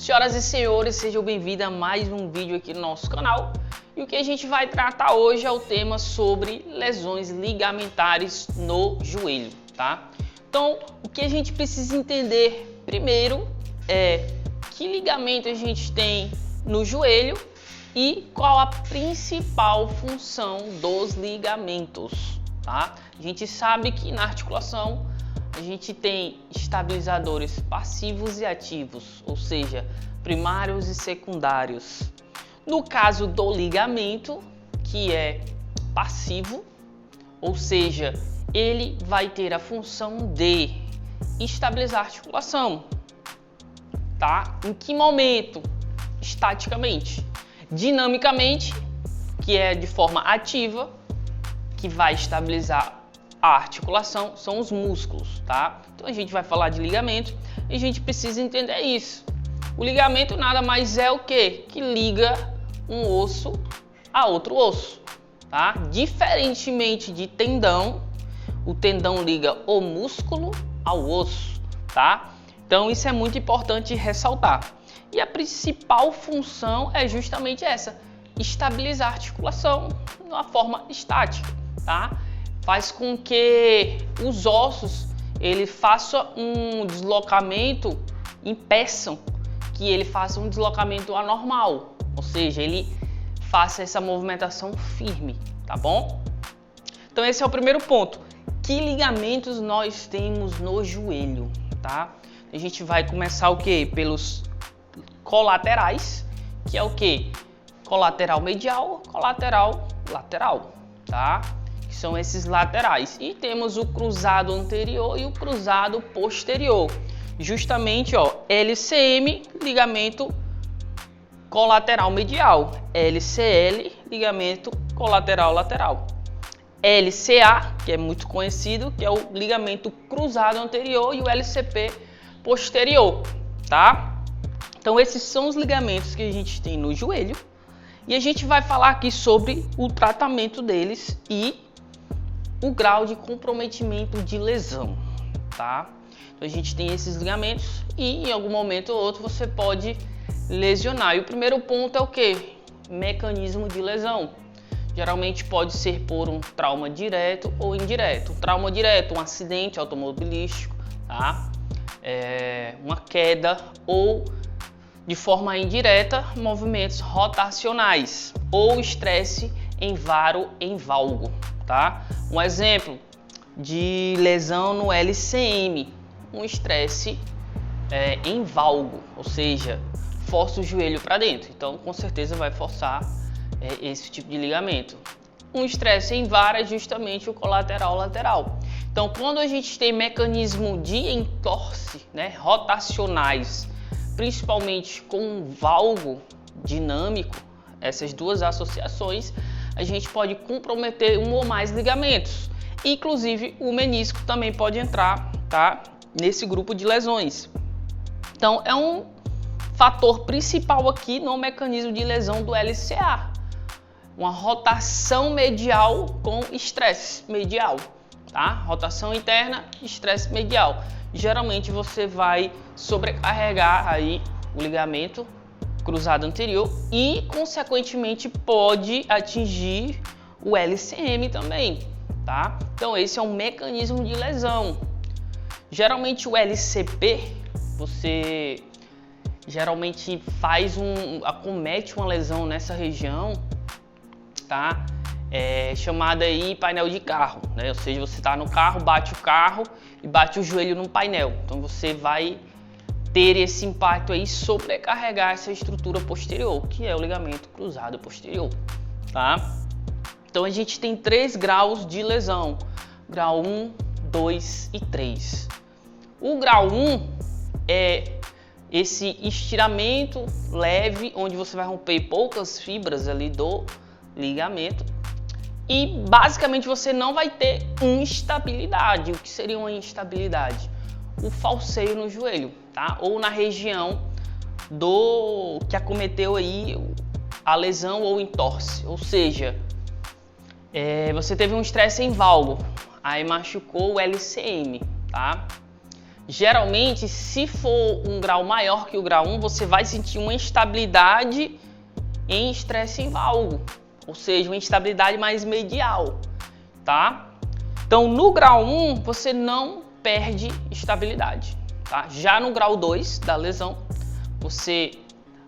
Senhoras e senhores, sejam bem-vindos a mais um vídeo aqui no nosso canal. E o que a gente vai tratar hoje é o tema sobre lesões ligamentares no joelho, tá? Então, o que a gente precisa entender primeiro é que ligamento a gente tem no joelho e qual a principal função dos ligamentos, tá? A gente sabe que na articulação a gente tem estabilizadores passivos e ativos, ou seja, primários e secundários. No caso do ligamento, que é passivo, ou seja, ele vai ter a função de estabilizar a articulação, tá? Em que momento? Estaticamente. Dinamicamente, que é de forma ativa, que vai estabilizar a articulação, são os músculos, tá? Então a gente vai falar de ligamento e a gente precisa entender isso. O ligamento nada mais é o quê? Que liga um osso a outro osso, tá? Diferentemente de tendão, o tendão liga o músculo ao osso, tá? Então isso é muito importante ressaltar. E a principal função é justamente essa: estabilizar a articulação de uma forma estática, tá? Faz com que os ossos ele faça um deslocamento, impeçam que ele faça um deslocamento anormal, ou seja, ele faça essa movimentação firme, tá bom? Então esse é o primeiro ponto. Que ligamentos nós temos no joelho, tá? A gente vai começar o que? Pelos colaterais, que é o que? Colateral medial, colateral lateral, tá? Que são esses laterais. E temos o cruzado anterior e o cruzado posterior. Justamente, ó, LCM, ligamento colateral medial, LCL, ligamento colateral lateral, LCA, que é muito conhecido, que é o ligamento cruzado anterior, e o LCP posterior, tá? Então esses são os ligamentos que a gente tem no joelho e a gente vai falar aqui sobre o tratamento deles e o grau de comprometimento de lesão, tá? Então a gente tem esses ligamentos e em algum momento ou outro você pode lesionar. E o primeiro ponto é o que? Mecanismo de lesão. Geralmente pode ser por um trauma direto ou indireto. Um trauma direto, um acidente automobilístico, tá? Uma queda, ou de forma indireta, movimentos rotacionais ou estresse em varo em valgo, tá? Um exemplo de lesão no LCM, um estresse em valgo, ou seja, força o joelho para dentro. Então, com certeza vai forçar esse tipo de ligamento. Um estresse em vara é justamente o colateral lateral. Então, quando a gente tem mecanismo de entorse, né, rotacionais, principalmente com um valgo dinâmico, essas duas associações, a gente pode comprometer um ou mais ligamentos. Inclusive, o menisco também pode entrar, tá, nesse grupo de lesões. Então, é um fator principal aqui no mecanismo de lesão do LCA. Uma rotação medial com estresse medial, tá? Rotação interna, estresse medial. Geralmente você vai sobrecarregar aí o ligamento cruzado anterior e, consequentemente, pode atingir o LCM também, tá? Então esse é um mecanismo de lesão. Geralmente o LCP, você geralmente acomete uma lesão nessa região, tá? Chamada aí painel de carro, né? Ou seja, você está no carro, bate o carro e bate o joelho no painel. Então você vai ter esse impacto aí, sobrecarregar essa estrutura posterior, que é o ligamento cruzado posterior, tá? Então a gente tem 3 graus de lesão: grau 1, 2 e 3. O grau 1 é esse estiramento leve, onde você vai romper poucas fibras ali do ligamento e basicamente você não vai ter instabilidade. O que seria uma instabilidade? O falseio no joelho, tá? Ou na região do que acometeu aí a lesão ou entorse. Ou seja, você teve um estresse em valgo, aí machucou o LCM, tá? Geralmente, se for um grau maior que o grau 1, você vai sentir uma instabilidade em estresse em valgo, ou seja, uma instabilidade mais medial, tá? Então, no grau 1, você não perde estabilidade, tá? Já no grau 2 da lesão, você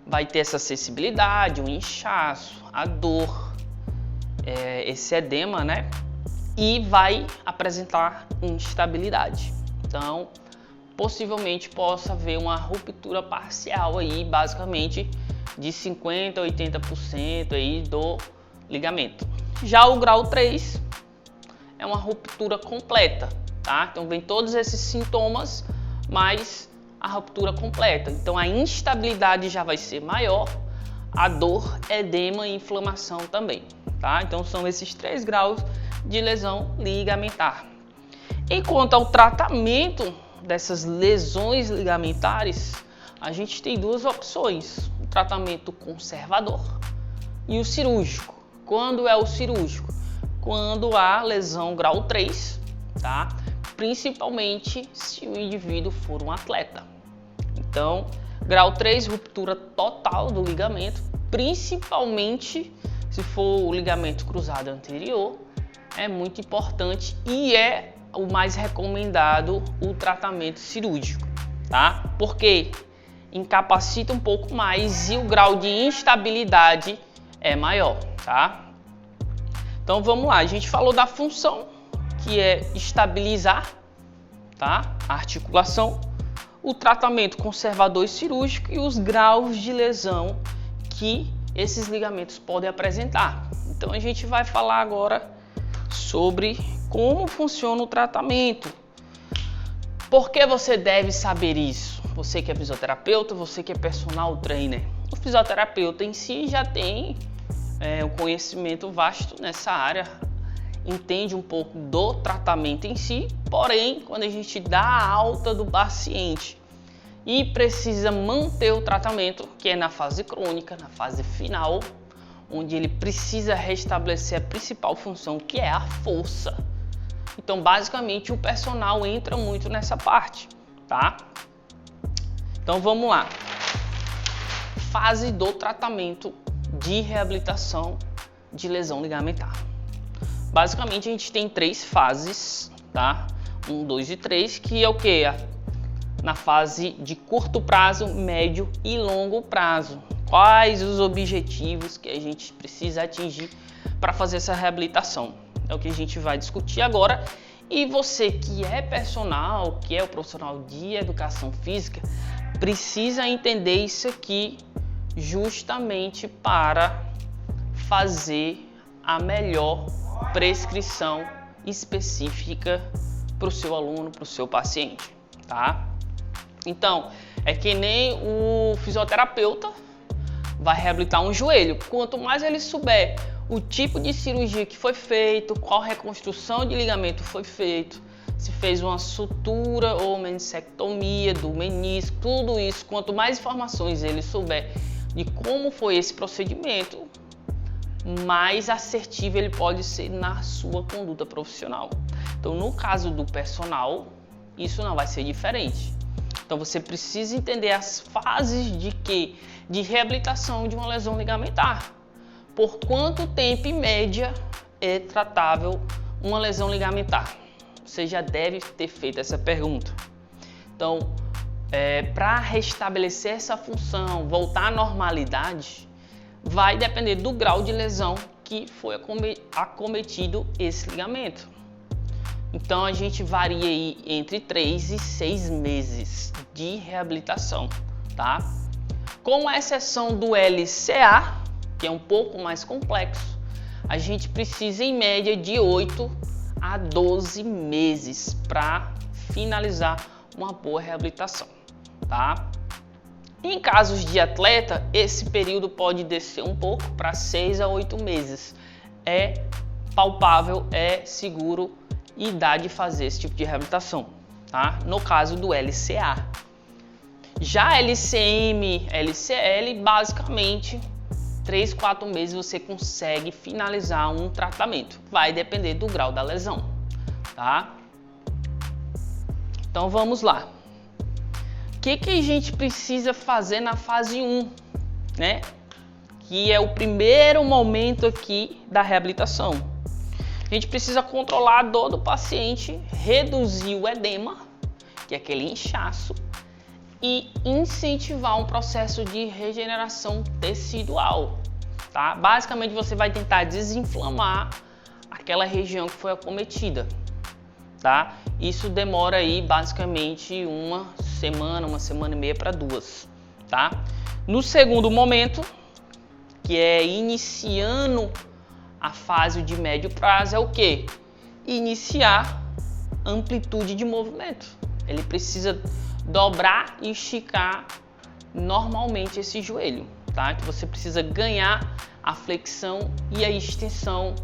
vai ter essa sensibilidade, um inchaço, a dor, esse edema, né? E vai apresentar instabilidade. Então, possivelmente possa haver uma ruptura parcial aí, basicamente de 50% a 80% aí do ligamento. Já o grau 3 é uma ruptura completa, tá? Então vem todos esses sintomas, mas a ruptura completa. Então a instabilidade já vai ser maior, a dor, edema e inflamação também, tá? Então são esses 3 graus de lesão ligamentar. E quanto ao tratamento dessas lesões ligamentares, a gente tem 2 opções: o tratamento conservador e o cirúrgico. Quando é o cirúrgico? Quando há lesão grau 3, tá? Principalmente se o indivíduo for um atleta. Então, grau 3, ruptura total do ligamento, principalmente se for o ligamento cruzado anterior, é muito importante e é o mais recomendado o tratamento cirúrgico, tá? Porque incapacita um pouco mais e o grau de instabilidade é maior, tá? Então vamos lá, a gente falou da função, que é estabilizar, tá? A articulação, o tratamento conservador e cirúrgico e os graus de lesão que esses ligamentos podem apresentar. Então a gente vai falar agora sobre como funciona o tratamento. Por que você deve saber isso? Você que é fisioterapeuta, você que é personal trainer. O fisioterapeuta em si já tem um conhecimento vasto nessa área, entende um pouco do tratamento em si, porém, quando a gente dá a alta do paciente e precisa manter o tratamento, que é na fase crônica, na fase final, onde ele precisa restabelecer a principal função, que é a força. Então, basicamente, o personal entra muito nessa parte, tá? Então, vamos lá. Fase do tratamento de reabilitação de lesão ligamentar. Basicamente, a gente tem 3 fases, tá? 1, 2 e 3, que é o quê? Na fase de curto prazo, médio e longo prazo. Quais os objetivos que a gente precisa atingir para fazer essa reabilitação? É o que a gente vai discutir agora. E você que é personal, que é o profissional de educação física, precisa entender isso aqui justamente para fazer a melhor prescrição específica para o seu aluno, para o seu paciente, tá? Então, é que nem o fisioterapeuta vai reabilitar um joelho. Quanto mais ele souber o tipo de cirurgia que foi feito, qual reconstrução de ligamento foi feito, se fez uma sutura ou menissectomia do menisco, tudo isso, quanto mais informações ele souber de como foi esse procedimento, mais assertivo ele pode ser na sua conduta profissional. Então, no caso do personal, isso não vai ser diferente. Então, você precisa entender as fases de reabilitação de uma lesão ligamentar. Por quanto tempo, em média, é tratável uma lesão ligamentar? Você já deve ter feito essa pergunta. Então, para restabelecer essa função, voltar à normalidade, vai depender do grau de lesão que foi acometido esse ligamento. Então, a gente varia aí entre 3 e 6 meses de reabilitação, tá? Com exceção do LCA, que é um pouco mais complexo, a gente precisa em média de 8 a 12 meses para finalizar uma boa reabilitação, tá? Em casos de atleta, esse período pode descer um pouco para 6 a 8 meses. É palpável, é seguro e dá de fazer esse tipo de reabilitação, tá? No caso do LCA. Já LCM, LCL, basicamente 3, 4 meses você consegue finalizar um tratamento. Vai depender do grau da lesão, tá? Então vamos lá. que a gente precisa fazer na fase 1, né? Que é o primeiro momento aqui da reabilitação. A gente precisa controlar a dor do paciente, reduzir o edema, que é aquele inchaço, e incentivar um processo de regeneração tecidual, tá? Basicamente você vai tentar desinflamar aquela região que foi acometida, tá? Isso demora aí basicamente uma semana e meia para 2, tá? No segundo momento, que é iniciando a fase de médio prazo, é o que? Iniciar amplitude de movimento. Ele precisa dobrar e esticar normalmente esse joelho, tá? Então você precisa ganhar a flexão e a extensão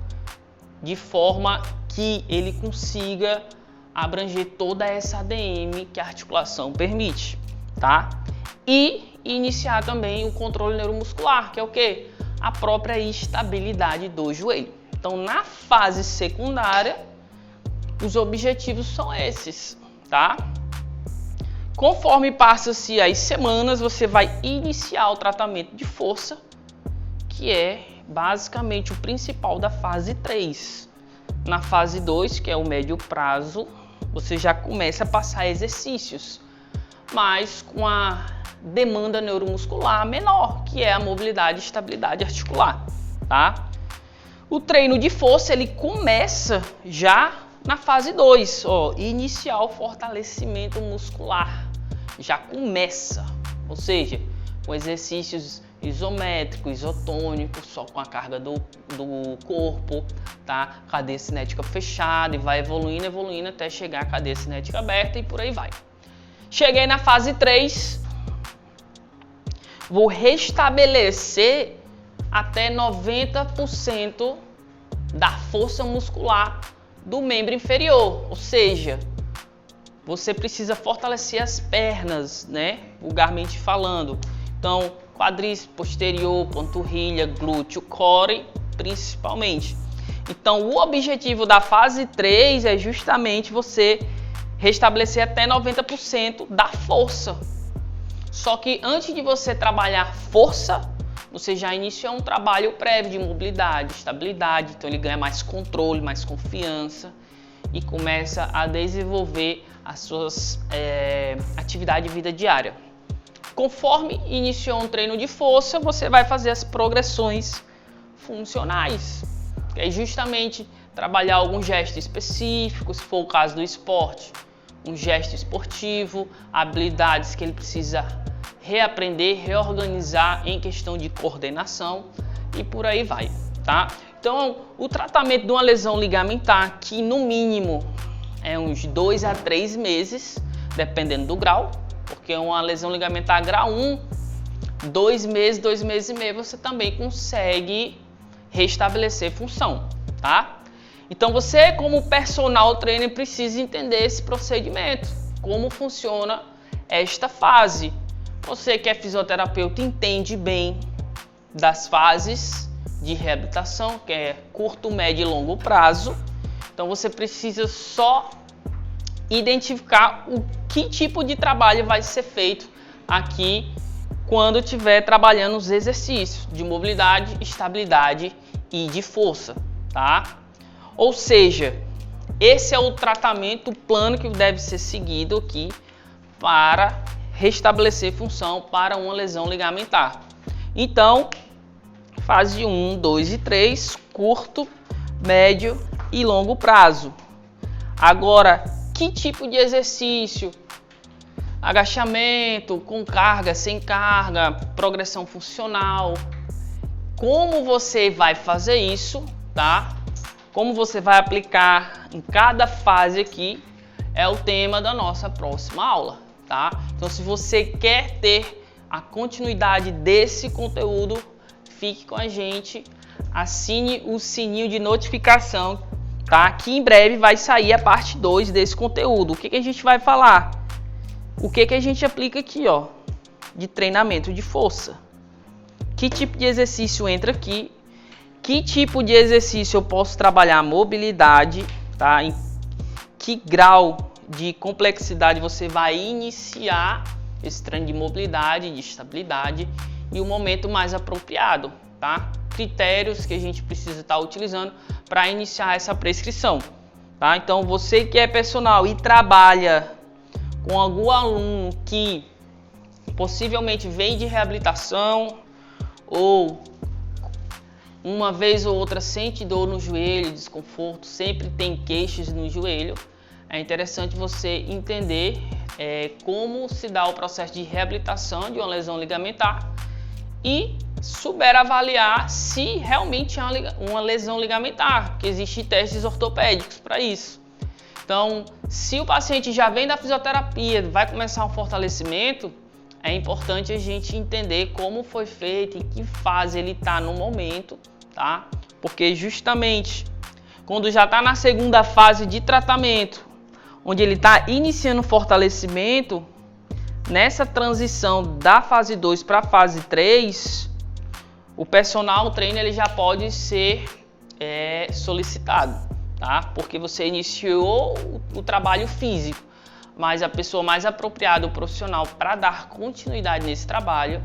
de forma que ele consiga abranger toda essa ADM que a articulação permite, tá? E iniciar também o controle neuromuscular, que é o que? A própria estabilidade do joelho. Então, na fase secundária, os objetivos são esses, tá? Conforme passa-se as semanas, você vai iniciar o tratamento de força, que é basicamente o principal da fase 3. Na fase 2, que é o médio prazo, você já começa a passar exercícios, mas com a demanda neuromuscular menor, que é a mobilidade e estabilidade articular, tá? O treino de força, ele começa já na fase 2, ó, iniciar o fortalecimento muscular. Já começa, ou seja, com exercícios isométricos, isotônicos, só com a carga do corpo, tá? Cadeia cinética fechada e vai evoluindo até chegar à cadeia cinética aberta e por aí vai. Cheguei na fase 3, vou restabelecer até 90% da força muscular do membro inferior, ou seja, você precisa fortalecer as pernas, né? Vulgarmente falando. Então, quadríceps posterior, panturrilha, glúteo, core, principalmente. Então, o objetivo da fase 3 é justamente você restabelecer até 90% da força. Só que antes de você trabalhar força, você já iniciou um trabalho prévio de mobilidade, estabilidade. Então, ele ganha mais controle, mais confiança e começa a desenvolver as suas atividades de vida diária. Conforme iniciou um treino de força, você vai fazer as progressões funcionais, que é justamente trabalhar algum gesto específico, se for o caso do esporte, um gesto esportivo, habilidades que ele precisa reaprender, reorganizar em questão de coordenação e por aí vai, tá? Então, o tratamento de uma lesão ligamentar, que no mínimo é uns 2 a 3 meses, dependendo do grau, porque uma lesão ligamentar grau 1, 2 meses e meio, você também consegue restabelecer função, tá? Então você, como personal trainer, precisa entender esse procedimento, como funciona esta fase. Você que é fisioterapeuta entende bem das fases de reabilitação, que é curto, médio e longo prazo. Então você precisa só identificar o que tipo de trabalho vai ser feito aqui quando estiver trabalhando os exercícios de mobilidade, estabilidade e de força, tá? Ou seja, esse é o tratamento, o plano que deve ser seguido aqui para restabelecer função para uma lesão ligamentar. Então, fase 1, 2 e 3, curto, médio e longo prazo. Agora, que tipo de exercício? Agachamento, com carga, sem carga, progressão funcional. Como você vai fazer isso, tá? Como você vai aplicar em cada fase aqui é o tema da nossa próxima aula, tá? Então, se você quer ter a continuidade desse conteúdo, fique com a gente, assine o sininho de notificação, tá? Que em breve vai sair a parte 2 desse conteúdo. O que a gente vai falar? O que a gente aplica aqui, ó, de treinamento de força? Que tipo de exercício entra aqui? Que tipo de exercício eu posso trabalhar a mobilidade, tá? Em que grau de complexidade você vai iniciar esse treino de mobilidade, de estabilidade e o momento mais apropriado, tá? Critérios que a gente precisa estar utilizando para iniciar essa prescrição, tá? Então, você que é personal e trabalha com algum aluno que possivelmente vem de reabilitação ou uma vez ou outra sente dor no joelho, desconforto, sempre tem queixas no joelho, é interessante você entender como se dá o processo de reabilitação de uma lesão ligamentar e souber avaliar se realmente é uma lesão ligamentar, porque existem testes ortopédicos para isso. Então, se o paciente já vem da fisioterapia, vai começar um fortalecimento, é importante a gente entender como foi feito, em que fase ele está no momento, tá? Porque justamente quando já está na segunda fase de tratamento, onde ele está iniciando o fortalecimento, nessa transição da fase 2 para a fase 3, o personal trainer ele já pode ser solicitado, tá? Porque você iniciou o trabalho físico, mas a pessoa mais apropriada, o profissional, para dar continuidade nesse trabalho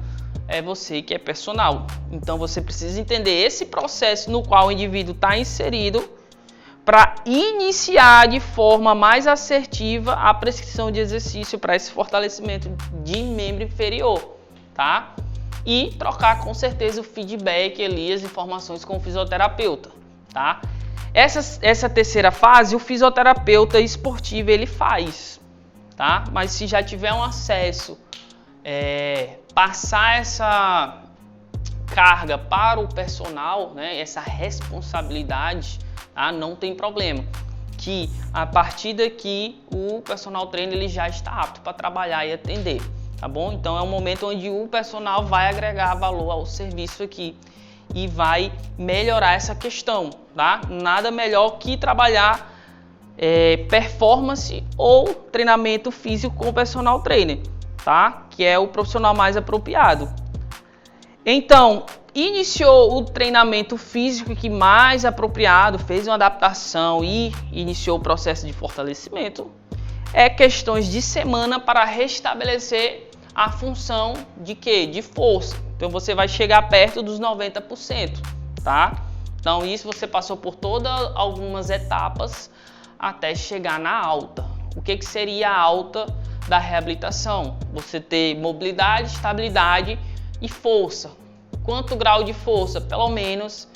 é você que é personal. Então você precisa entender esse processo no qual o indivíduo está inserido para iniciar de forma mais assertiva a prescrição de exercício para esse fortalecimento de membro inferior, tá? E trocar com certeza o feedback ali, as informações com o fisioterapeuta, tá? Essa terceira fase, o fisioterapeuta esportivo ele faz, tá? Mas se já tiver um acesso, passar essa carga para o personal, né? Essa responsabilidade, tá? Não tem problema. Que a partir daqui o personal trainer ele já está apto para trabalhar e atender, tá bom? Então é um momento onde o personal vai agregar valor ao serviço aqui e vai melhorar essa questão, tá? Nada melhor que trabalhar performance ou treinamento físico com o personal trainer, tá? Que é o profissional mais apropriado. Então, iniciou o treinamento físico que mais apropriado, fez uma adaptação e iniciou o processo de fortalecimento, questões de semana para restabelecer a função de quê? De força. Então você vai chegar perto dos 90%, tá? Então isso você passou por todas algumas etapas até chegar na alta. O que seria a alta da reabilitação? Você ter mobilidade, estabilidade e força. Quanto grau de força? Pelo menos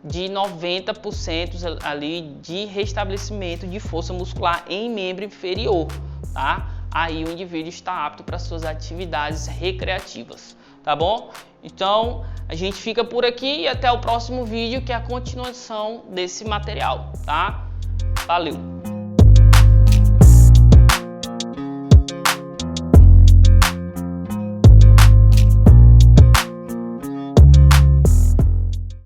de 90% ali de restabelecimento de força muscular em membro inferior, tá? Aí o indivíduo está apto para suas atividades recreativas, tá bom? Então a gente fica por aqui e até o próximo vídeo, que é a continuação desse material, tá? Valeu!